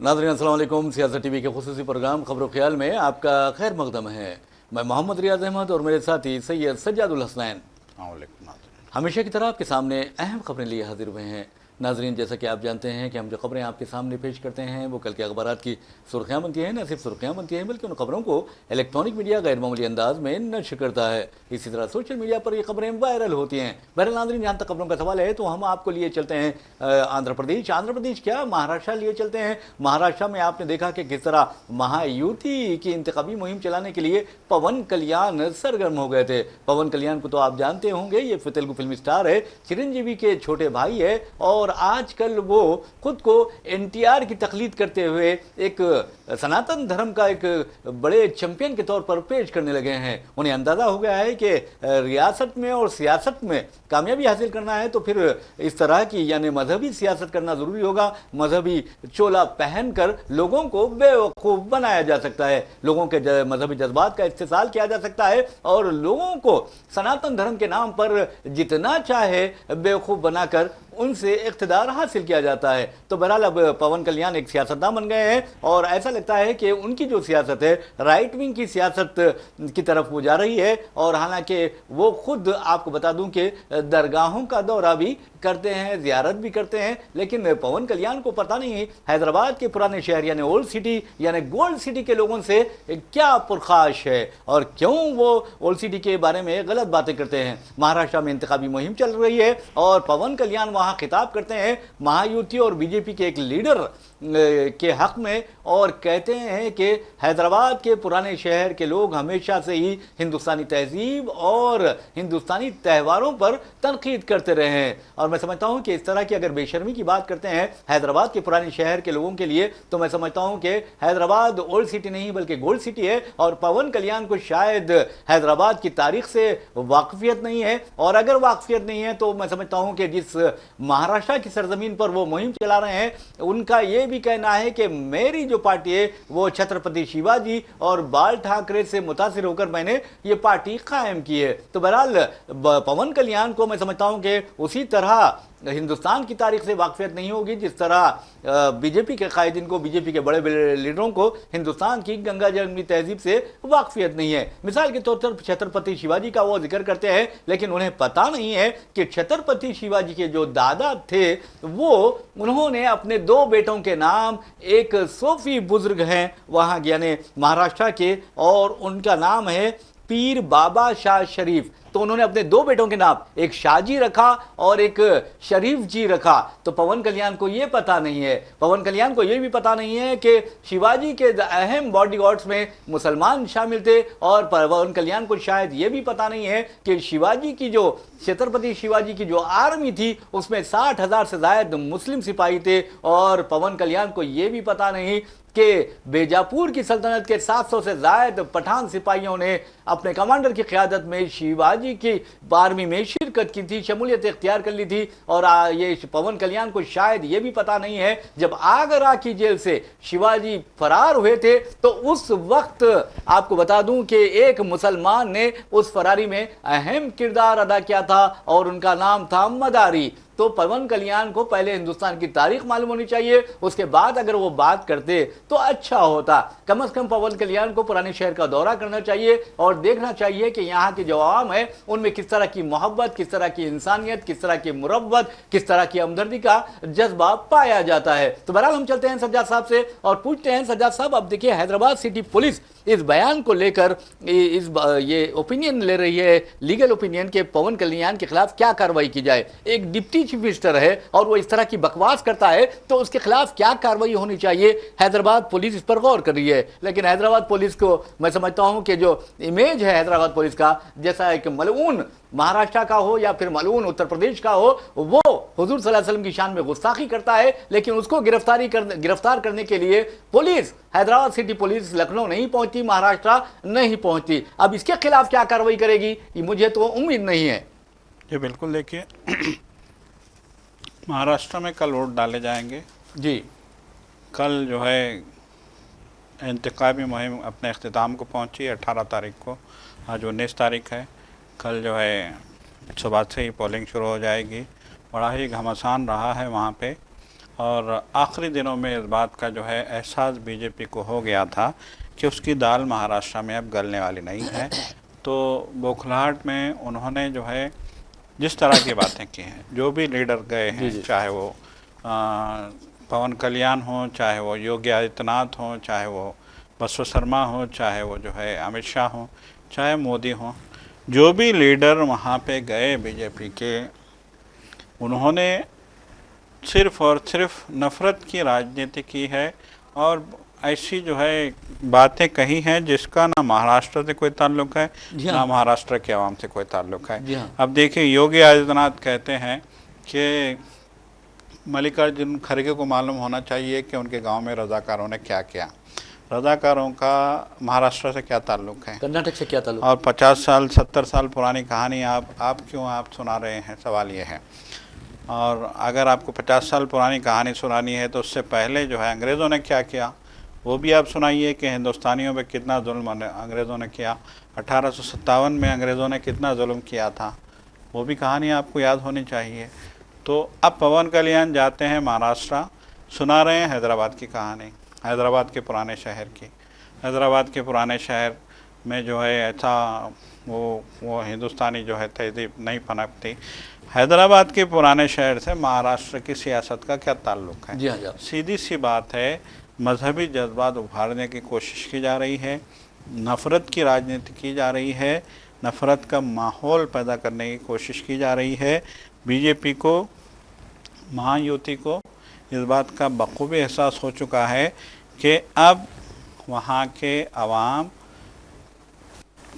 नाज़रीन अस्सलाम वालेकुम। सियासत टीवी के खुसूसी प्रोग्राम खबरों ख्याल में आपका खैर मकदम है। मैं मोहम्मद रियाज अहमद और मेरे साथी सैयद सज्जादुल हसनैन हमेशा की तरह आपके सामने अहम खबरें लिए हाजिर हुए हैं। नाजरीन, जैसा कि आप जानते हैं कि हम जो खबरें आपके सामने पेश करते हैं वो कल के अखबारात की सुर्खियाँ बनती हैं। न सिर्फ सुर्खियाँ बनती हैं बल्कि उन खबरों को इलेक्ट्रॉनिक मीडिया गैर मामूली अंदाज में नश्र करता है। इसी तरह सोशल मीडिया पर ये खबरें वायरल होती हैं। बहरहाल नाजरीन, जहाँ तक खबरों का सवाल है तो हम आपको लिए चलते हैं आंध्र प्रदेश क्या महाराष्ट्र लिए चलते हैं। महाराष्ट्र में आपने देखा कि किस तरह महायुति की इंतखाबी मुहिम चलाने के लिए पवन कल्याण सरगर्म हो गए थे। पवन कल्याण को तो आप जानते होंगे, ये तेलुगु फिल्म स्टार है, चिरंजीवी के छोटे भाई है और आजकल वो खुद को एनटीआर की तकलीद करते हुए एक सनातन धर्म का एक बड़े चैंपियन के तौर पर पेश करने लगे हैं। उन्हें अंदाजा हो गया है कि रियासत में और सियासत में कामयाबी हासिल करना है तो फिर इस तरह की यानी मजहबी सियासत करना जरूरी होगा। मजहबी चोला पहनकर लोगों को बेवकूफ बनाया जा सकता है, लोगों के मजहबी जज्बात का इस्तेसाल किया जा सकता है और लोगों को सनातन धर्म के नाम पर जितना चाहे बेवकूफ बनाकर उनसे इख्तिदार हासिल किया जाता है। तो बहरहाल अब पवन कल्याण एक सियासतदान बन गए हैं और ऐसा लगता है कि उनकी जो सियासत है राइट विंग की सियासत की तरफ वो जा रही है। और हालांकि वो खुद आपको बता दूं कि दरगाहों का दौरा भी करते हैं, ज़ियारत भी करते हैं, लेकिन पवन कल्याण को पता नहीं हैदराबाद के पुराने शहर यानी ओल्ड सिटी यानी गोल्ड सिटी के लोगों से क्या पुरखाश है और क्यों वो ओल्ड सिटी के बारे में गलत बातें करते हैं। महाराष्ट्र में इंतखाबी मुहिम चल रही है और पवन कल्याण वहां खिताब करते हैं महायुति और बीजेपी के एक लीडर के हक में और कहते हैं कि हैदराबाद के पुराने शहर के लोग हमेशा से ही हिंदुस्तानी तहजीब और हिंदुस्तानी त्यौहारों पर तनकीद करते रहे हैं। और मैं समझता हूं कि इस तरह की अगर बेशर्मी की बात करते हैं हैदराबाद के पुराने शहर के लोगों के लिए तो मैं समझता हूं कि हैदराबाद ओल्ड सिटी नहीं बल्कि गोल्ड सिटी है और पवन कल्याण को शायद हैदराबाद की तारीख से वाकफियत नहीं है। और अगर वाकफियत नहीं है तो मैं समझता हूं कि जिस महाराष्ट्र की सरजमीन पर वो मुहिम चला रहे हैं उनका ये भी कहना है कि मेरी जो पार्टी है वो छत्रपति शिवाजी और बाल ठाकरे से मुतासिर होकर मैंने ये पार्टी कायम की है। तो बहरहाल पवन कल्याण को मैं समझता हूं कि उसी तरह हिंदुस्तान की तारीख से वाकफियत नहीं होगी जिस तरह बीजेपी के कायदीन को, बीजेपी के बड़े बड़े लीडरों को हिंदुस्तान की गंगा जमनी तहजीब से वाकफियत नहीं है। मिसाल के तौर पर छत्रपति शिवाजी का वो जिक्र करते हैं लेकिन उन्हें पता नहीं है कि छत्रपति शिवाजी के जो दादा थे वो उन्होंने अपने दो बेटों के नाम एक सूफी बुजुर्ग हैं वहाँ यानी महाराष्ट्र के और उनका नाम है पीर बाबा शाह शरीफ। तो उन्होंने अपने दो बेटों के नाम एक शाहजी रखा और एक शरीफ जी रखा। तो पवन कल्याण को यह पता नहीं है, पवन कल्याण को यह भी पता नहीं है कि शिवाजी के अहम बॉडीगार्ड्स में मुसलमान शामिल थे और पवन कल्याण को शायद यह भी पता नहीं है कि शिवाजी की जो छत्रपति शिवाजी की जो आर्मी थी उसमें 60,000 से ज्यादा मुस्लिम सिपाही थे। और पवन कल्याण को यह भी पता नहीं कि बीजापुर की सल्तनत के 700 से ज्यादा पठान सिपाहियों ने अपने कमांडर की क़यादत में शिवाजी की आर्मी में शिरकत की थी, शमूलियत इख्तियार कर ली थी। और ये पवन कल्याण को शायद ये भी पता नहीं है जब आगरा की जेल से शिवाजी फरार हुए थे तो उस वक्त आपको बता दूं कि एक मुसलमान ने उस फरारी में अहम किरदार अदा किया था और उनका नाम था मदारी। तो पवन कल्याण को पहले हिंदुस्तान की तारीख मालूम होनी चाहिए, उसके बाद अगर वो बात करते तो अच्छा होता। कम से कम पवन कल्याण को पुराने शहर का दौरा करना चाहिए और देखना चाहिए कि यहाँ के जो आवाम है उनमें किस तरह की मोहब्बत, किस तरह की इंसानियत, किस तरह की मुरब्बत, किस तरह की हमदर्दी का जज्बा पाया जाता है। तो बहरहाल हम चलते हैं सज्जाद साहब से और पूछते हैं सज्जाद साहब, अब देखिए हैदराबाद सिटी पुलिस इस बयान को लेकर ये ओपिनियन ले रही है, लीगल ओपिनियन के पवन कल्याण के खिलाफ क्या कार्रवाई की जाए। एक डिप्टी चीफ मिनिस्टर है और वो इस तरह की बकवास करता है तो उसके खिलाफ क्या कार्रवाई होनी चाहिए। हैदराबाद पुलिस इस पर गौर कर रही है, लेकिन हैदराबाद पुलिस को मैं समझता हूं कि जो इमेज है हैदराबाद पुलिस का, जैसा एक मलऊन महाराष्ट्र का हो या फिर मलऊन उत्तर प्रदेश का हो, वो हुजूर सल्लल्लाहु अलैहि वसल्लम की शान में गुस्ताखी करता है लेकिन उसको गिरफ्तार करने के लिए police, Hyderabad city police Lucknow नहीं पहुंचती, महाराष्ट्र नहीं पहुंचती। अब इसके खिलाफ क्या कार्रवाई करेगी ये मुझे तो उम्मीद नहीं है। जी बिल्कुल, देखिए महाराष्ट्र में कल वोट डाले जाएंगे जी। कल जो है इंतखाबी मुहिम अपने अख्तिताम को पहुंची 18 तारीख को। आज 19 तारीख है। कल जो है सुबह से ही पोलिंग शुरू हो जाएगी। बड़ा ही घमासान रहा है वहाँ पे, और आखिरी दिनों में इस बात का जो है एहसास बीजेपी को हो गया था कि उसकी दाल महाराष्ट्र में अब गलने वाली नहीं है। तो बौखलाहट में उन्होंने जो है जिस तरह की बातें की हैं, जो भी लीडर गए हैं, चाहे वो पवन कल्याण हो, चाहे वो योगी आदित्यनाथ हो, चाहे वो बसव शर्मा हो, चाहे वो जो है अमित शाह हो, चाहे मोदी हो, जो भी लीडर वहाँ पे गए बीजेपी के, उन्होंने सिर्फ और सिर्फ नफ़रत की राजनीति की है और ऐसी जो है बातें कही हैं जिसका ना महाराष्ट्र से कोई ताल्लुक है, ना महाराष्ट्र के आवाम से कोई ताल्लुक है। अब देखिए, योगी आदित्यनाथ कहते हैं कि मल्लिकार्जुन खड़गे को मालूम होना चाहिए कि उनके गांव में रजाकारों ने क्या किया। रजाकारों का महाराष्ट्र से क्या ताल्लुक है, कर्नाटक से क्या ताल्लुक? और 50 साल 70 साल पुरानी कहानी आप क्यों आप सुना रहे हैं, सवाल ये है। और अगर आपको 50 साल पुरानी कहानी सुनानी है तो उससे पहले जो है अंग्रेज़ों ने क्या किया वो भी आप सुनाइए कि हिंदुस्तानियों पे कितना जुल्म अंग्रेज़ों ने किया। 1857 में अंग्रेज़ों ने कितना जुल्म किया था, वो भी कहानी आपको याद होनी चाहिए। तो अब पवन कल्याण जाते हैं महाराष्ट्र, सुना रहे हैं हैदराबाद की कहानी, हैदराबाद के पुराने शहर की। हैदराबाद के पुराने शहर में जो है ऐसा वो हिंदुस्तानी जो है तहजीब नहीं पनपती। हैदराबाद के पुराने शहर से महाराष्ट्र की सियासत का क्या ताल्लुक़ है? जी हाँ। सीधी सी बात है, मजहबी जज्बात उभारने की कोशिश की जा रही है, नफ़रत की राजनीति की जा रही है, नफ़रत का माहौल पैदा करने की कोशिश की जा रही है। बीजेपी को, महायुति को इस बात का बखूबी एहसास हो चुका है कि अब वहाँ के अवाम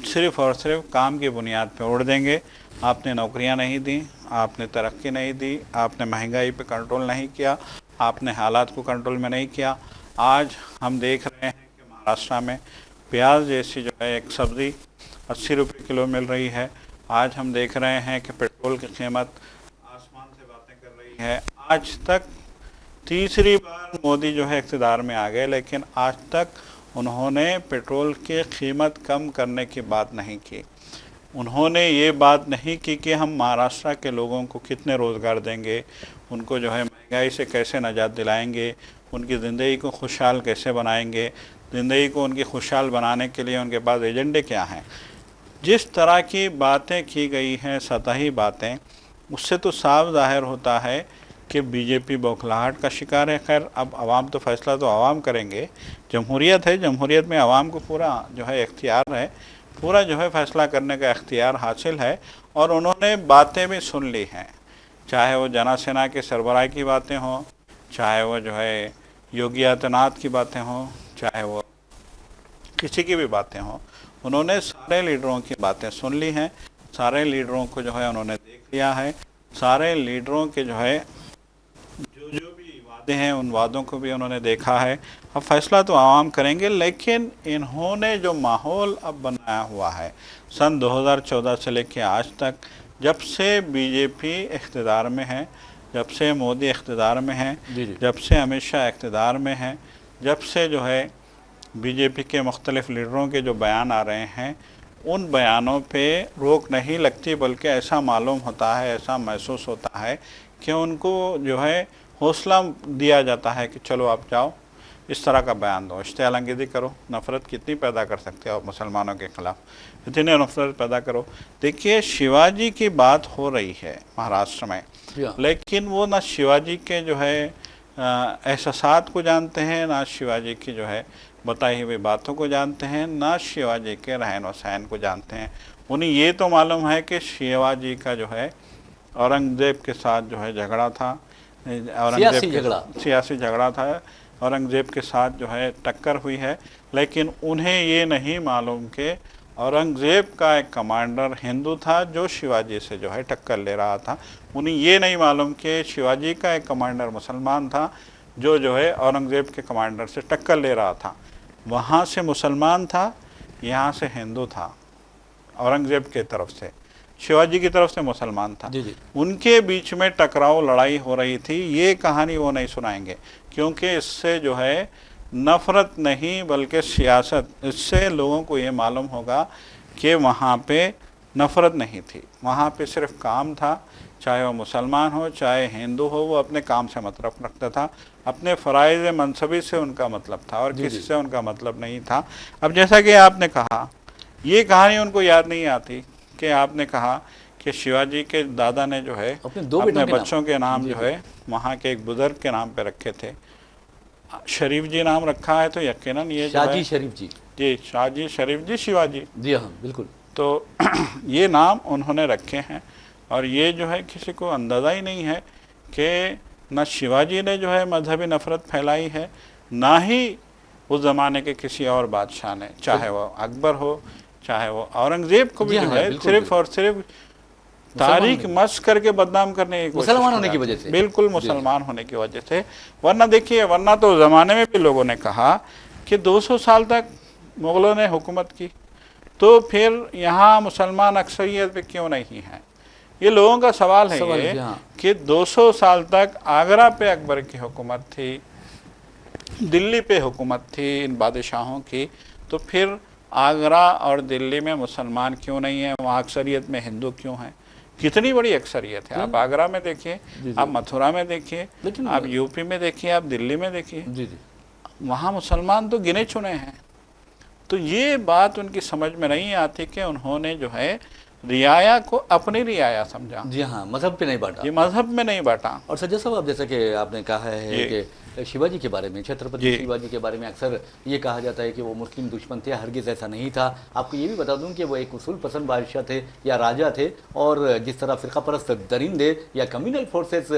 सिर्फ़ और सिर्फ काम की बुनियाद पर उड़ देंगे। आपने नौकरियां नहीं दी, आपने तरक्की नहीं दी, आपने महंगाई पे कंट्रोल नहीं किया, आपने हालात को कंट्रोल में नहीं किया। आज हम देख रहे हैं कि महाराष्ट्र में प्याज जैसी जो है एक सब्ज़ी 80 रुपये किलो मिल रही है। आज हम देख रहे हैं कि पेट्रोल की कीमत आसमान से बातें कर रही है। आज तक तीसरी बार मोदी जो है इक़्तिदार में आ गए, लेकिन आज तक उन्होंने पेट्रोल की कीमत कम करने की बात नहीं की। उन्होंने ये बात नहीं की कि हम महाराष्ट्र के लोगों को कितने रोज़गार देंगे, उनको जो है महंगाई से कैसे निजात दिलाएंगे, उनकी ज़िंदगी को खुशहाल कैसे बनाएंगे, ज़िंदगी को उनकी खुशहाल बनाने के लिए उनके पास एजेंडे क्या हैं। जिस तरह की बातें की गई हैं, सतही बातें, उससे तो साफ ज़ाहिर होता है कि बीजेपी बौखलाहट का शिकार है। खैर, अब आवाम तो फैसला तो आवाम करेंगे, जमहूरियत है, जमहूरियत में आवाम को पूरा जो है इख्तियार है, पूरा जो है फ़ैसला करने का इख्तियार हासिल है। और उन्होंने बातें भी सुन ली हैं, चाहे वो जना सेना के सरबराह की बातें हों, चाहे वो जो है योगी आदित्यनाथ की बातें हों, चाहे वो किसी की भी बातें हों, उन्होंने सारे लीडरों की बातें सुन ली हैं, सारे लीडरों को जो है उन्होंने देख लिया है, सारे लीडरों के जो है जो भी वादे हैं उन वादों को भी उन्होंने देखा है। अब फैसला तो आवाम करेंगे, लेकिन इन्होंने जो माहौल अब बनाया हुआ है सन 2014 से लेकर आज तक, जब से बीजेपी इख्तिदार में है, जब से मोदी इख्तिदार में है, जब से अमित शाह इख्तिदार में है, जब से जो है बीजेपी के मुख्तलिफ़ लीडरों के जो बयान आ रहे हैं, उन बयानों पे रोक नहीं लगती, बल्कि ऐसा मालूम होता है, ऐसा महसूस होता है कि उनको जो है हौसला दिया जाता है कि चलो आप जाओ, इस तरह का बयान दो, इश्तियालंगेज़ी करो। नफ़रत कितनी पैदा कर सकते हो मुसलमानों के ख़िलाफ़, इतनी नफ़रत पैदा करो। देखिए, शिवाजी की बात हो रही है महाराष्ट्र में, लेकिन वो ना शिवाजी के जो है एहसासात को जानते हैं, ना शिवाजी की जो है बताई हुई बातों को जानते हैं, ना शिवाजी के रहन व सहन को जानते हैं। उन्हें ये तो मालूम है कि शिवाजी का जो है औरंगज़ेब के साथ जो है झगड़ा था, सियासी झगड़ा था, औरंगज़ेब के साथ जो है टक्कर हुई है, लेकिन उन्हें ये नहीं मालूम कि औरंगज़ेब का एक कमांडर हिंदू था जो शिवाजी से जो है टक्कर ले रहा था। उन्हें ये नहीं मालूम कि शिवाजी का एक कमांडर मुसलमान था जो है औरंगज़ेब के कमांडर से टक्कर ले रहा था। वहाँ से मुसलमान था, यहाँ से हिंदू था, औरंगज़ेब के तरफ से, शिवाजी की तरफ से मुसलमान था। उनके बीच में टकराव, लड़ाई हो रही थी। ये कहानी वो नहीं सुनाएंगे, क्योंकि इससे जो है नफ़रत नहीं बल्कि सियासत। इससे लोगों को ये मालूम होगा कि वहाँ पे नफ़रत नहीं थी, वहाँ पे सिर्फ काम था। चाहे वो मुसलमान हो चाहे हिंदू हो, वो अपने काम से मतलब रखता था, अपने फ़राइज़ मनसबी से उनका मतलब था और किसी से उनका मतलब नहीं था। अब जैसा कि आपने कहा, ये कहानी उनको याद नहीं आती कि आपने कहा कि शिवाजी के दादा ने जो है अपने बच्चों के नाम जो है वहाँ के एक बुज़ुर्ग के नाम पे रखे थे। शरीफ जी नाम रखा है तो यकीनन ये शाहजी शरीफ जी, शाहजी शरीफ जी शिवाजी जी हाँ बिल्कुल। तो ये नाम उन्होंने रखे हैं और ये जो है किसी को अंदाज़ा ही नहीं है कि न शिवाजी ने जो है मजहबी नफ़रत फैलाई है, ना ही उस ज़माने के किसी और बादशाह ने, चाहे वो अकबर हो चाहे वो औरंगज़ेब को भी जो है सिर्फ और सिर्फ तारीख मस करके बदनाम करने की कोशिश, मुसलमान होने की वजह से, बिल्कुल मुसलमान होने की वजह से। वरना देखिए, वरना तो ज़माने में भी लोगों ने कहा कि 200 साल तक मुग़लों ने हुकूमत की, तो फिर यहाँ मुसलमान अक्सरियत पे क्यों नहीं है? ये लोगों का सवाल है ये कि 200 साल तक आगरा पे अकबर की हुकूमत थी, दिल्ली पे हुकूमत थी इन बादशाहों की, तो फिर आगरा और दिल्ली में मुसलमान क्यों नहीं है? वहाँ अक्सरियत में हिंदू क्यों हैं? कितनी बड़ी अक्सरियत है। आप आगरा में देखिए, आप मथुरा में देखिए, आप यूपी में देखिए, आप दिल्ली में देखिए, वहाँ मुसलमान तो गिने चुने हैं। तो ये बात उनकी समझ में नहीं आती कि उन्होंने जो है रियाया को अपनी रियाया समझा। जी हाँ, मजहब पे नहीं बांटा, ये मजहब में नहीं बांटा। और सज्जा साहब, आप जैसा कि आपने कहा है कि शिवाजी के बारे में, छत्रपति शिवाजी के बारे में अक्सर ये कहा जाता है कि वो मुस्लिम दुश्मन थे। हरगिज़ ऐसा नहीं था। आपको ये भी बता दूं कि वो एक उसूल पसंद बादशाह थे या राजा थे, और जिस तरह फ़िरका परस्त दरिंदे या कम्युनल फोर्सेस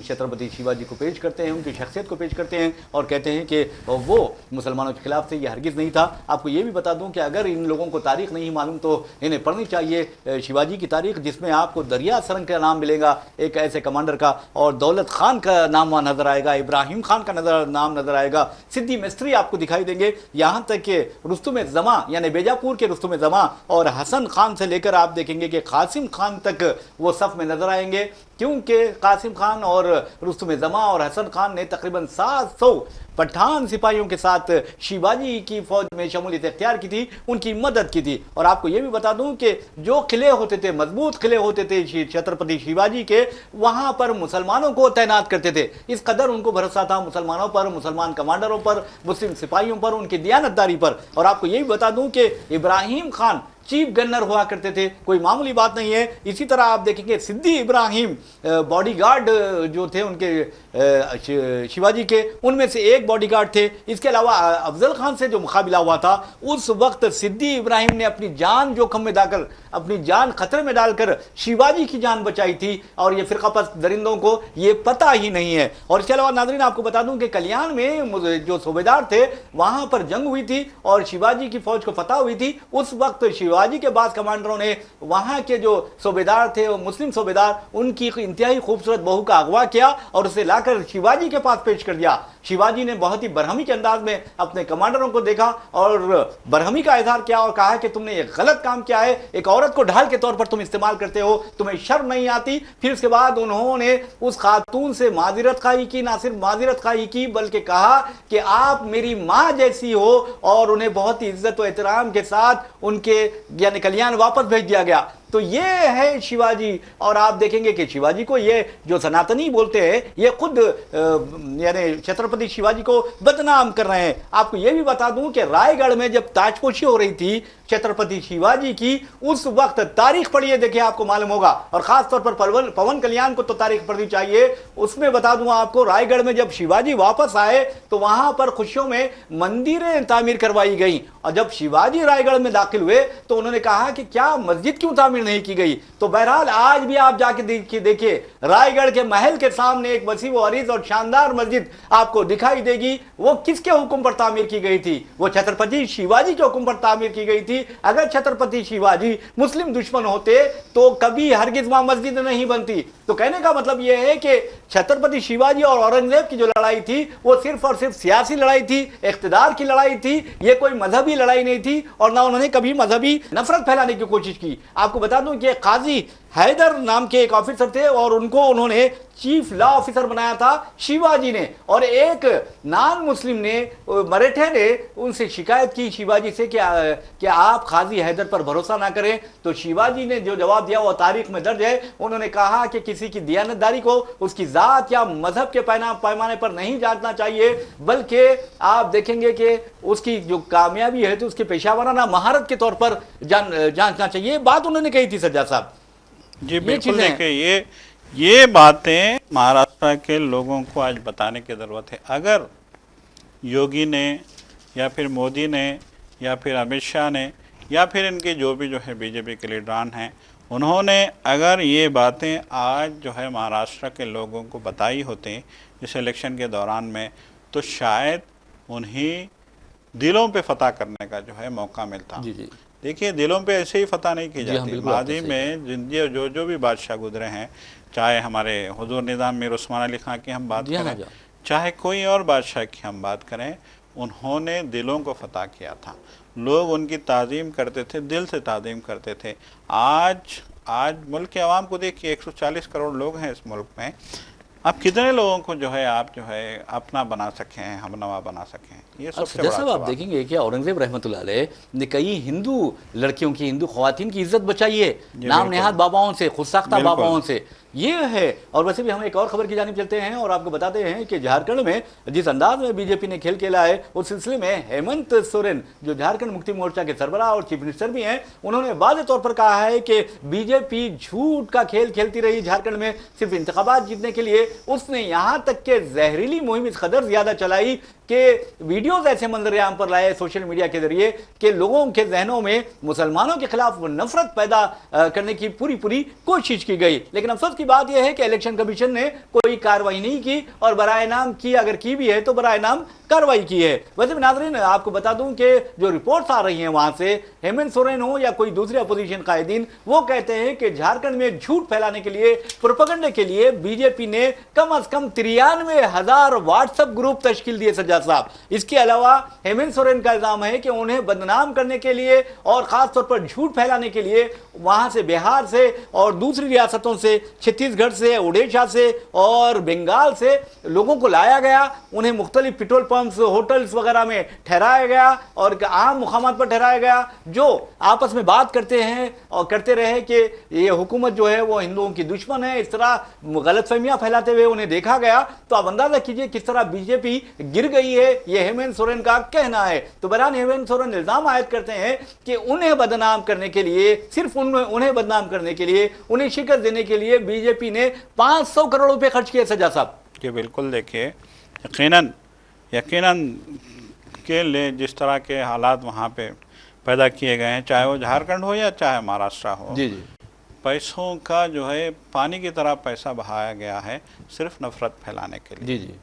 छत्रपति शिवाजी को पेश करते हैं, उनकी शख्सियत को पेश करते हैं और कहते हैं कि वो मुसलमानों के खिलाफ थे, ये हरगिज़ नहीं था। आपको ये भी बता दूँ कि अगर इन लोगों को तारीख नहीं मालूम तो इन्हें पढ़नी चाहिए शिवाजी की तारीख, जिसमें आपको दरिया सरंग का नाम मिलेगा एक ऐसे कमांडर का, और दौलत खान का नाम वहाँ नजर आएगा, इब्राहिम खान का नाम नजर आएगा, सिद्दी मिस्त्री आपको दिखाई देंगे, यहाँ तक कि रुस्तुम जमा यानी बेजापुर के रुस्तुम जमा और हसन खान से लेकर आप देखेंगे कि कासिम खान तक वो सफ में नजर आएंगे, क्योंकि कासिम खान और रुस्तुम जमा और हसन खान ने तकरीबन 700 पठान सिपाहियों के साथ शिवाजी की फौज में शमूलियत इख्तियार की थी, उनकी मदद की थी। और आपको ये भी बता दूं कि जो किले होते थे, मजबूत किले होते थे छत्रपति शिवाजी के, वहां पर मुसलमानों को तैनात करते थे। इस कदर उनको भरोसा था मुसलमानों पर, मुसलमान कमांडरों पर, मुस्लिम सिपाहियों पर, उनकी दियानतदारी पर। और आपको ये भी बता दूं कि इब्राहिम खान चीफ गन्नर हुआ करते थे, कोई मामूली बात नहीं है। इसी तरह आप देखेंगे सिद्दी इब्राहिम बॉडीगार्ड जो थे उनके शिवाजी के, उनमें से एक बॉडीगार्ड थे। इसके अलावा अफजल खान से जो मुकाबला हुआ था, उस वक्त सिद्दी इब्राहिम ने अपनी जान जोखम में डालकर, अपनी जान खतरे में डालकर शिवाजी की जान बचाई थी, और ये फिरकापरस्त दरिंदों को ये पता ही नहीं है। और इसके अलावा नाज़रीन आपको बता दूं कि कल्याण में जो सूबेदार थे, वहां पर जंग हुई थी और शिवाजी की फौज को फतह हुई थी। उस वक्त शिवाजी के बाद कमांडरों ने वहां के जो सूबेदार थे, मुस्लिम सूबेदार, उनकी इंतहाई खूबसूरत बहू का अगवा किया और उसे लाकर शिवाजी के पास पेश कर दिया। शिवाजी ने बहुत ही बरहमी के अंदाज में अपने कमांडरों को देखा और बरहमी का इजहार किया और कहा कि तुमने ये गलत काम किया है, एक औरत को ढाल के तौर पर तुम इस्तेमाल करते हो, तुम्हें शर्म नहीं आती। फिर उसके बाद उन्होंने उस खातून से माजिरत खाई की, ना सिर्फ माजिरत खाई की बल्कि कहा कि आप मेरी माँ जैसी हो, और उन्हें बहुत ही इज्जत और एहतराम के साथ उनके यानी कल्याण वापस भेज दिया गया। तो ये है शिवाजी। और आप देखेंगे कि शिवाजी को ये जो सनातनी बोलते हैं, ये खुद यानी छत्रपति शिवाजी को बदनाम कर रहे हैं। आपको ये भी बता दूं कि रायगढ़ में जब ताजपोशी हो रही थी छत्रपति शिवाजी की, उस वक्त तारीख पढ़िए, देखिए आपको मालूम होगा, और खास तौर पर पवन कल्याण को तो तारीख पढ़नी चाहिए। उसमें बता दूं आपको, रायगढ़ में जब शिवाजी वापस आए तो वहां पर खुशियों में मंदिरें तामीर करवाई गई, और जब शिवाजी रायगढ़ में दाखिल हुए तो उन्होंने कहा कि क्या मस्जिद क्यों तामीर नहीं की गई। तो बहरहाल आज भी आप जाके देखिए, रायगढ़ के महल के सामने एक वसी व अरीज और शानदार मस्जिद आपको दिखाई देगी। वो किसके हुक्म पर तामीर की गई थी? वो छत्रपति शिवाजी के हुक्म पर तामीर की गई थी। अगर छत्रपति शिवाजी मुस्लिम दुश्मन होते तो कभी हरगिज वहां मस्जिद नहीं बनती। तो कहने का मतलब यह है कि छत्रपति शिवाजी और औरंगजेब की जो लड़ाई थी, वो सिर्फ और सिर्फ सियासी लड़ाई थी, इख्तिदार की लड़ाई थी, ये कोई मजहबी लड़ाई नहीं थी, और ना उन्होंने कभी मजहबी नफरत फैलाने की कोशिश की। आपको बता दूं कि काजी हैदर नाम के एक ऑफिसर थे और उनको उन्होंने चीफ लॉ ऑफिसर बनाया था शिवाजी ने। और एक नॉन मुस्लिम ने, मराठे ने उनसे शिकायत की शिवाजी से कि आप काजी हैदर पर भरोसा ना करें। तो शिवाजी ने जो जवाब दिया वो तारीख में दर्ज है। उन्होंने कहा कि किसी की दियानतदारी को उसकी जात या मजहब के पैमाने पर नहीं जांचना चाहिए, बल्कि आप देखेंगे कि उसकी जो कामयाबी है तो उसके पेशावराना महारत के तौर पर जांचना चाहिए। बात उन्होंने कही थी सज्जाद साहब। जी बिल्कुल, देखिए ये बातें महाराष्ट्र के लोगों को आज बताने की ज़रूरत है। अगर योगी ने या फिर मोदी ने या फिर अमित शाह ने या फिर इनके जो है बीजेपी के लीडरान हैं, उन्होंने अगर ये बातें आज जो है महाराष्ट्र के लोगों को बताई होती इस इलेक्शन के दौरान में, तो शायद उन्हें दिलों पे फतह करने का जो है मौका मिलता। जी जी। देखिए, दिलों पे ऐसे ही फतह नहीं की जाती। माजी में जो भी बादशाह गुजरे हैं, चाहे हमारे हुजूर निज़ाम मीर उस्मान अली खां की हम बात करें, चाहे कोई और बादशाह की हम बात करें, उन्होंने दिलों को फतह किया था। लोग उनकी ताज़ीम करते थे, दिल से ताज़ीम करते थे। आज मुल्क के अवाम को देखिए, 140 करोड़ लोग हैं इस मुल्क में। अब कितने लोगों को जो है आप जो है अपना बना सके हैं, हमनवा बना सके हैं, ये सबसे बड़ा सवाल। आप देखेंगे कि औरंगजेब रहमतुल्लाह अलैह ने कई हिंदू लड़कियों की, हिंदू ख्वातीन की इज्जत बचाई है नाम नेहाद बाबाओं से, खुदसाख्ता बाबाओं से। ये है। और वैसे भी हम एक और खबर की जानिब चलते हैं और आपको बताते हैं कि झारखंड में जिस अंदाज में बीजेपी ने खेल खेला है, उस सिलसिले में हेमंत सोरेन जो झारखंड मुक्ति मोर्चा के सरबराह और चीफ मिनिस्टर भी हैं, उन्होंने वाज़ेह तौर पर कहा है कि बीजेपी झूठ का खेल खेलती रही झारखंड में सिर्फ इंतखाबात जीतने के लिए। उसने यहाँ तक के जहरीली मुहिम इस कदर ज्यादा चलाई कि वीडियोज ऐसे मंजरेआम पर लाए सोशल मीडिया के जरिए कि लोगों के जहनों में मुसलमानों के खिलाफ नफरत पैदा करने की पूरी कोशिश की गई। लेकिन अफसोस की बात यह है कि इलेक्शन कमीशन ने कोई कार्रवाई नहीं की और बराए नाम की, अगर की भी है तो बराए नाम कार्रवाई की है। वैसे भी नाज़रीन, आपको बता दूं कि जो रिपोर्ट्स आ रही हैं वहां से, हेमंत सोरेन हो या कोई दूसरे अपोजिशन कायदीन, वो कहते हैं कि झारखंड में झूठ फैलाने के लिए, प्रोपेगेंडा के लिए बीजेपी ने कम से कम 93,000 व्हाट्सएप ग्रुप तश्कील दिए सज्जाद साहब। इसके अलावा हेमंत सोरेन का इल्जाम है कि उन्हें बदनाम करने के लिए और खासतौर पर झूठ फैलाने के लिए वहां से, बिहार से और दूसरी रियासतों से, छत्तीसगढ़ से, उड़ीसा से और बंगाल से लोगों को लाया गया। उन्हें मुख्तलिफ पेट्रोल पंप्स, होटल्स वगैरह में ठहराया गया और आम मुकामात पर ठहराया गया, जो आपस में बात करते हैं और करते रहे कि ये हुकूमत जो है वो हिंदुओं की दुश्मन है। इस तरह गलतफहमियां फैलाते हुए उन्हें देखा गया। तो आप अंदाजा कीजिए किस तरह बीजेपी गिर गई है, ये हेमंत सोरेन का कहना है। तो बहरहाल हेमंत सोरेन इल्जाम आयद करते हैं कि उन्हें बदनाम करने के लिए, सिर्फ उन्हें बदनाम करने के लिए, उन्हें शिकस्त देने के लिए बीजेपी ने 500 करोड़ रुपए खर्च किए सज्जा साहब। जी बिल्कुल, देखिए यकीनन के लिए जिस तरह के हालात वहाँ पे पैदा किए गए हैं, चाहे वो झारखंड हो या चाहे महाराष्ट्र हो, जी जी, पैसों का जो है पानी की तरह पैसा बहाया गया है सिर्फ नफरत फैलाने के लिए। जी जी।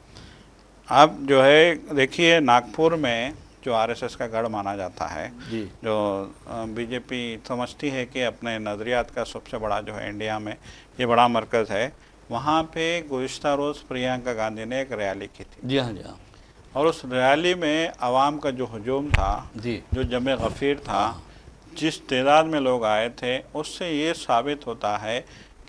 आप जो है देखिए, नागपुर में जो आरएसएस का गढ़ माना जाता है, जो बीजेपी समझती है कि अपने नज़रियात का सबसे बड़ा जो है इंडिया में ये बड़ा मरकज़ है, वहाँ पे गुज़िश्ता रोज़ प्रियंका गांधी ने एक रैली की थी। जी हाँ, जी हाँ। और उस रैली में आवाम का जो हजूम था, जो जमे गफ़ीर था, जिस तादाद में लोग आए थे, उससे ये साबित होता है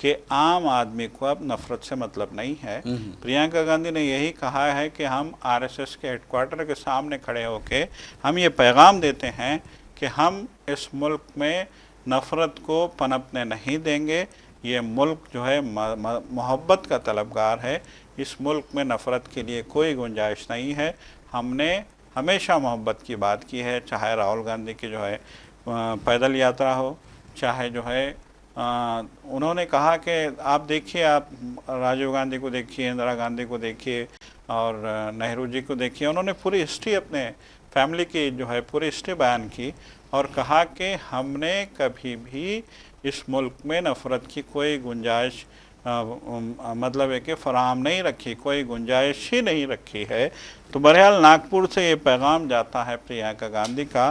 कि आम आदमी को अब नफ़रत से मतलब नहीं है। प्रियंका गांधी ने यही कहा है कि हम आरएसएस के हेडक्वार्टर के सामने खड़े होके हम ये पैगाम देते हैं कि हम इस मुल्क में नफ़रत को पनपने नहीं देंगे। ये मुल्क जो है मोहब्बत का तलबगार है, इस मुल्क में नफ़रत के लिए कोई गुंजाइश नहीं है। हमने हमेशा मोहब्बत की बात की है, चाहे राहुल गांधी की जो है पैदल यात्रा हो, चाहे जो है उन्होंने कहा कि आप देखिए, आप राजीव गांधी को देखिए, इंदिरा गांधी को देखिए और नेहरू जी को देखिए, उन्होंने पूरी हिस्ट्री अपने फैमिली की जो है पूरी हिस्ट्री बयान की और कहा कि हमने कभी भी इस मुल्क में नफ़रत की कोई गुंजाइश मतलब है कि फराहम नहीं रखी, कोई गुंजाइश ही नहीं रखी है। तो बहरहाल नागपुर से ये पैगाम जाता है प्रियंका गांधी का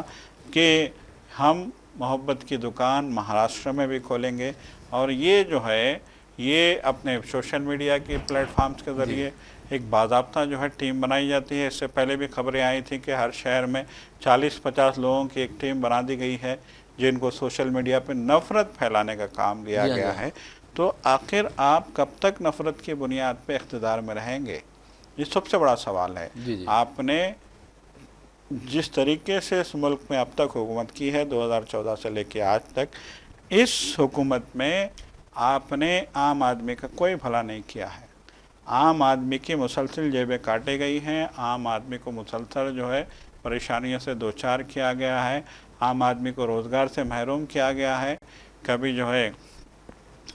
कि हम मोहब्बत की दुकान महाराष्ट्र में भी खोलेंगे और ये जो है ये अपने सोशल मीडिया के प्लेटफॉर्म्स के ज़रिए एक बाज़ाब्ता जो है टीम बनाई जाती है। इससे पहले भी खबरें आई थी कि हर शहर में 40-50 लोगों की एक टीम बना दी गई है। जिनको सोशल मीडिया पे नफ़रत फैलाने का काम दिया गया है, तो आखिर आप कब तक नफ़रत की बुनियाद पे इक़्तिदार में रहेंगे? ये सबसे बड़ा सवाल है। आपने जिस तरीके से इस मुल्क में अब तक हुकूमत की है 2014 से लेके आज तक, इस हुकूमत में आपने आम आदमी का कोई भला नहीं किया है। आम आदमी की मुसलसल जेबें काटी गई हैं, आम आदमी को मुसलसल जो है परेशानियों से दो चार किया गया है, आम आदमी को रोज़गार से महरूम किया गया है। कभी जो है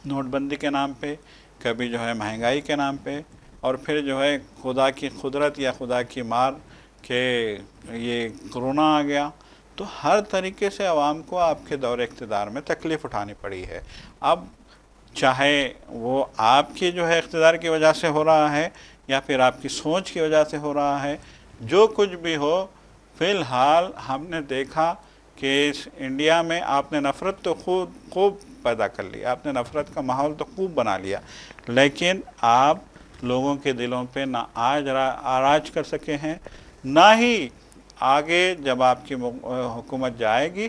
नोटबंदी के नाम पे, कभी जो है महंगाई के नाम पे, और फिर जो है खुदा की कुदरत या खुदा की मार के ये कोरोना आ गया। तो हर तरीके से आवाम को आपके दौर इक़्तिदार में तकलीफ़ उठानी पड़ी है। अब चाहे वो आपकी जो है इक़्तिदार की वजह से हो रहा है या फिर आपकी सोच की वजह से हो रहा है, जो कुछ भी हो, फ़िलहाल हमने देखा कि इस इंडिया में आपने नफ़रत तो खूब पैदा कर ली, आपने नफ़रत का माहौल तो खूब बना लिया, लेकिन आप लोगों के दिलों पे ना आज राज कर सके हैं, ना ही आगे जब आपकी हुकूमत जाएगी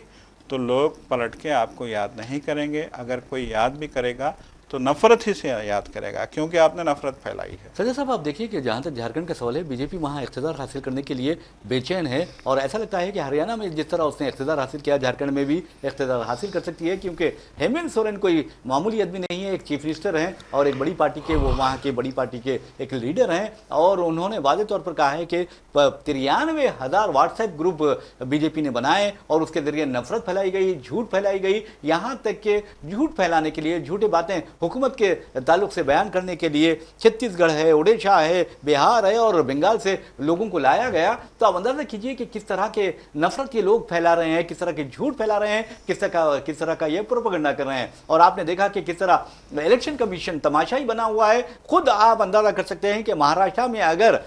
तो लोग पलट के आपको याद नहीं करेंगे। अगर कोई याद भी करेगा तो नफ़रत ही से याद करेगा, क्योंकि आपने नफ़रत फैलाई है। सज्जद साहब, आप देखिए कि जहाँ तक झारखंड का सवाल है, बीजेपी वहाँ इक़्तिदार हासिल करने के लिए बेचैन है, और ऐसा लगता है कि हरियाणा में जिस तरह उसने इक़्तिदार हासिल किया, झारखंड में भी इक़्तिदार हासिल कर सकती है, क्योंकि हेमंत सोरेन कोई मामूली आदमी नहीं है, एक चीफ मिनिस्टर हैं और एक बड़ी पार्टी के, वो वहाँ के बड़ी पार्टी के एक लीडर हैं, और उन्होंने वाज़ेह तौर पर कहा है कि 93,000 व्हाट्सएप ग्रुप बीजेपी ने बनाए और उसके ज़रिए नफरत फैलाई गई, झूठ फैलाई गई, यहाँ तक कि झूठ फैलाने के लिए, झूठी बातें हुकूमत के ताल्लुक से बयान करने के लिए छत्तीसगढ़ है, उड़ीसा है, बिहार है और बंगाल से लोगों को लाया गया। तो आप अंदाजा कीजिए कि किस तरह के नफरत के लोग फैला रहे हैं, किस तरह के झूठ फैला रहे हैं, किस तरह का ये प्रोपेगेंडा कर रहे हैं। और आपने देखा कि किस तरह इलेक्शन कमीशन तमाशाई बना हुआ है। खुद आप अंदाजा कर सकते हैं कि महाराष्ट्र में अगर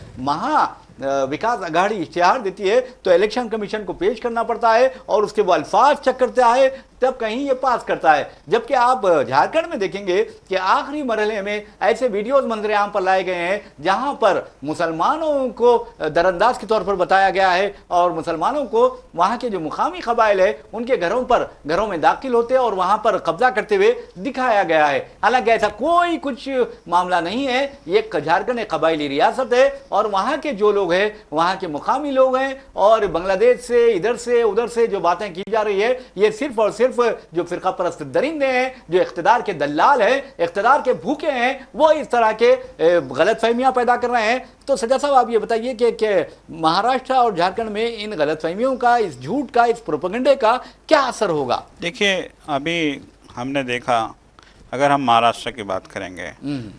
विकास आघाड़ी इश्तिहार देती है तो इलेक्शन कमीशन को पेश करना पड़ता है और उसके बाद अल्फाज चेक करता है, तब कहीं ये पास करता है। जबकि आप झारखंड में देखेंगे कि आखिरी मरहले में ऐसे वीडियोज मंजरेआम पर लाए गए हैं जहां पर मुसलमानों को दरअंदाज के तौर पर बताया गया है और मुसलमानों को वहां के जो मुकामी कबाइल है उनके घरों में दाखिल होते और वहां पर कब्जा करते हुए दिखाया गया है। हालांकि ऐसा कोई कुछ मामला नहीं है। ये झारखंड एक कबाइली रियासत है और वहां के जो लोग हैं वहां के मुकामी लोग हैं, और बांग्लादेश से, इधर से, उधर से जो बातें की जा रही है ये सिर्फ और सिर्फ जो फिरका परस्त दरिंदे हैं, जो इख्तिदार के दलाल हैं, इख्तिदार के भूखे हैं, वो इस तरह के गलतफहमियां पैदा कर रहे हैं। तो सज्जा साहब, आप ये बताइए कि महाराष्ट्र और झारखंड में इन गलतफहमियों का, इस झूठ का, इस प्रोपेगेंडे का क्या असर होगा? देखिए, अभी हमने देखा, अगर हम महाराष्ट्र की बात करेंगे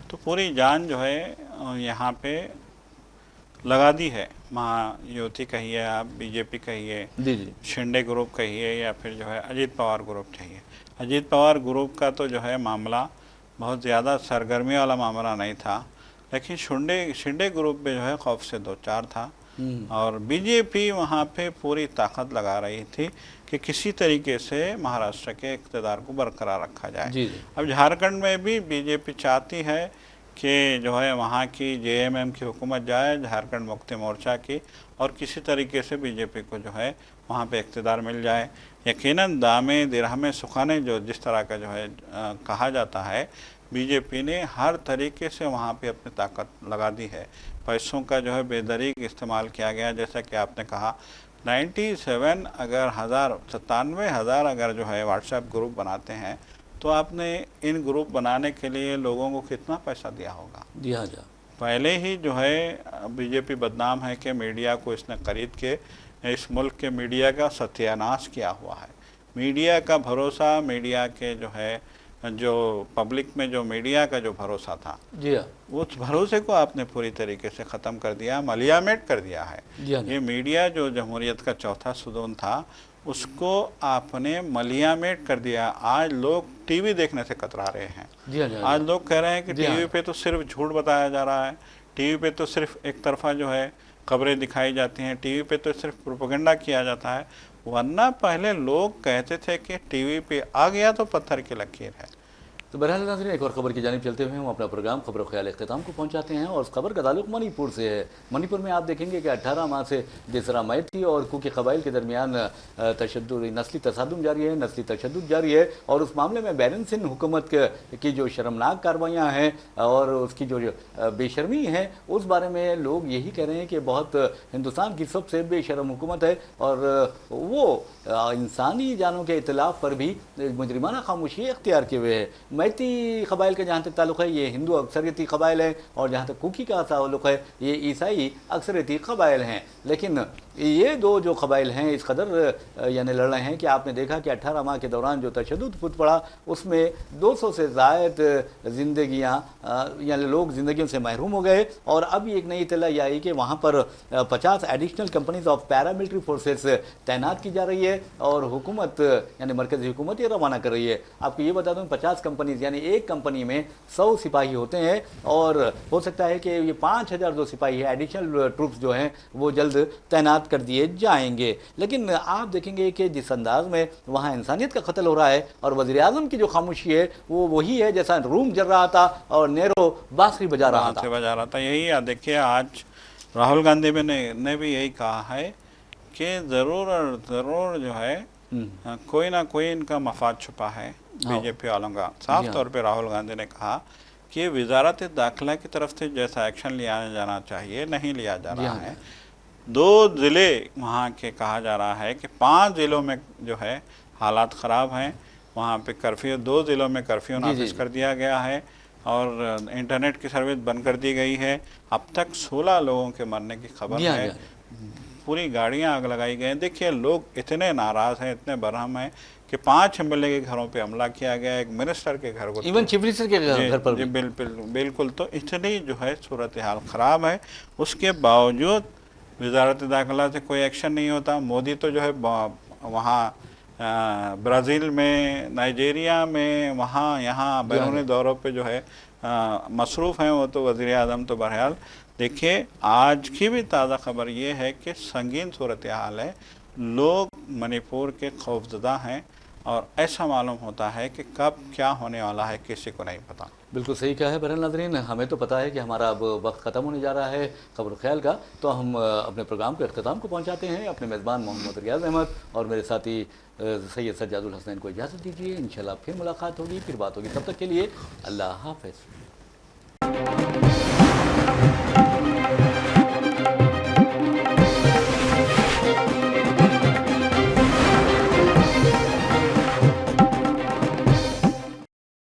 तो पूरी जान जो है यहाँ पे लगा दी है। महायुति कहिए, आप बीजेपी कहिए, शिंदे ग्रुप कहिए, या फिर जो है अजीत पवार ग्रुप चाहिए। अजीत पवार ग्रुप का तो जो है मामला बहुत ज़्यादा सरगर्मी वाला मामला नहीं था, लेकिन शिंदे ग्रुप में जो है खौफ से दो चार था, और बीजेपी वहाँ पे पूरी ताकत लगा रही थी कि किसी तरीके से महाराष्ट्र के इक़्तिदार को बरकरार रखा जाए। अब झारखंड में भी बीजेपी चाहती है कि जो है वहाँ की जेएमएम की हुकूमत जाए, झारखंड मुक्ति मोर्चा की, और किसी तरीके से बीजेपी को जो है वहाँ पे इक़्तिदार मिल जाए। यकीनन दामे दिरहमे सुखाने जो जिस तरह का जो है कहा जाता है, बीजेपी ने हर तरीके से वहाँ पे अपनी ताकत लगा दी है। पैसों का जो है बेदरीग इस्तेमाल किया गया, जैसा कि आपने कहा 97 अगर 97,000 अगर जो है व्हाट्सएप ग्रुप बनाते हैं तो आपने इन ग्रुप बनाने के लिए लोगों को कितना पैसा दिया होगा? दिया जा पहले ही जो है बीजेपी बदनाम है कि मीडिया को इसने खरीद के इस मुल्क के मीडिया का सत्यानाश किया हुआ है। मीडिया का भरोसा, मीडिया के जो है जो पब्लिक में जो मीडिया का जो भरोसा था, उस भरोसे को आपने पूरी तरीके से ख़त्म कर दिया, मलियामेट कर दिया है। ये मीडिया जो जमहूरियत का चौथा सुतून था उसको आपने मलियामेट कर दिया। आज लोग टीवी देखने से कतरा रहे हैं। आज लोग कह रहे हैं कि टीवी पे तो सिर्फ झूठ बताया जा रहा है, टीवी पे तो सिर्फ एक तरफा जो है खबरें दिखाई जाती हैं, टीवी पे तो सिर्फ प्रोपेगेंडा किया जाता है। वरना पहले लोग कहते थे कि टीवी पे आ गया तो पत्थर की लकीर है, तो बहरहाल नाज़रीन, एक और खबर की जानिब चलते हुए हम अपना प्रोग्राम खबर ख्याल अख्ताम को पहुंचाते हैं और उस खबर का ताल्लुक मणिपुर से है। मणिपुर में आप देखेंगे कि 18 माह से जिसरा मैती और कुकी कबाइल के दरमियान नस्ली तसादुम जारी है, नस्ली तशद्दुद जारी है और उस मामले में बैरन सिंध हुकूमत की जो शर्मनाक कार्रवाइयाँ हैं और उसकी जो बेशर्मी है उस बारे में लोग यही कह रहे हैं कि बहुत हिंदुस्तान की सबसे बेशर्म हुकूमत है और वो इंसानी जानों के इतलाफ़ पर भी मुजरिमाना खामोशी इख्तियार किए हुए है। मैती कबाइल का जहाँ तक ताल्लुक़ है ये हिंदू अक्सरियती कबाइल है और जहाँ तक कुकी का ताल्लुक़ है ये ईसाई अक्सरियती कबाइल हैं। लेकिन ये दो जो कबाइल हैं इस कदर यानी लड़ रहे हैं कि आपने देखा कि 18 माह के दौरान जो तशद्दुद फुट पड़ा उसमें 200 से ज़ायद ज़िंदगियाँ यानी लोग ज़िंदगियों से महरूम हो गए और अब एक नई इत्तला ये आई कि वहाँ पर 50 additional companies of paramilitary forces तैनात की जा रही है और हुकूमत यानी मरकज़ी हुकूमत ये रवाना कर रही है। आपको ये बता दूँ 50 कंपनीज यानी एक कंपनी में 100 सिपाही होते हैं और हो सकता है कि ये 5000 जो सिपाही है एडिशनल ट्रूप्स जो हैं वो जल्द तैनात कर दिए जाएंगे। लेकिन आप देखेंगे कि जिस अंदाज में वहाँ इंसानियत का कत्ल हो रहा है और वज़ीर आज़म की जो खामोशी है वो वही है जैसा रूम जल रहा था और नेहरू बांसुरी बजा रहा था। यही देखिए आज राहुल गांधी ने भी यही कहा है कि ज़रूर जो है कोई ना कोई इनका मफाद छुपा है बीजेपी वालों का। साफ तौर पे राहुल गांधी ने कहा कि वजारत दाखिला की तरफ से जैसा एक्शन लिया जाना चाहिए नहीं लिया जा रहा है। 2 ज़िले वहाँ के कहा जा रहा है कि 5 ज़िलों में जो है हालात ख़राब हैं, वहाँ पे कर्फ्यू 2 ज़िलों में कर्फ्यू नाफिज कर दिया गया है और इंटरनेट की सर्विस बंद कर दी गई है। अब तक 16 लोगों के मरने की खबर है, पूरी गाड़ियाँ आग लगाई गई। देखिए लोग इतने नाराज़ हैं, इतने बरहम हैं कि 5 एमएलए के घरों पे हमला किया गया, एक मिनिस्टर के घर को, इवन चीफ मिनिस्टर के घर पर भी। बिल्कुल। तो इतनी जो है सूरत हाल ख़राब है, उसके बावजूद वजारत दाखिला से कोई एक्शन नहीं होता। मोदी तो जो है वहाँ ब्राज़ील में, नाइजीरिया में, वहाँ यहाँ बैरूनी दौरों पे जो है मसरूफ़ हैं वो तो वज़ीर आज़म। तो बहरहाल देखिए आज की भी ताज़ा खबर ये है कि संगीन सूरत हाल है, लोग मणिपुर के खौफजदा हैं और ऐसा मालूम होता है कि कब क्या होने वाला है किसी को नहीं पता। बिल्कुल सही कहा है बहरहाल नाज़रीन, हमें तो पता है कि हमारा अब वक्त ख़त्म होने जा रहा है खबर ख्याल का, तो हम अपने प्रोग्राम के अख्ताम को पहुंचाते हैं। अपने मेज़बान मोहम्मद रियाज़ अहमद और मेरे साथी सैयद सज्जादुल हसनैन को इजाज़त दीजिए। इंशाल्लाह फिर मुलाकात होगी, फिर बात होगी। तब तक के लिए अल्लाह हाफ़िज़।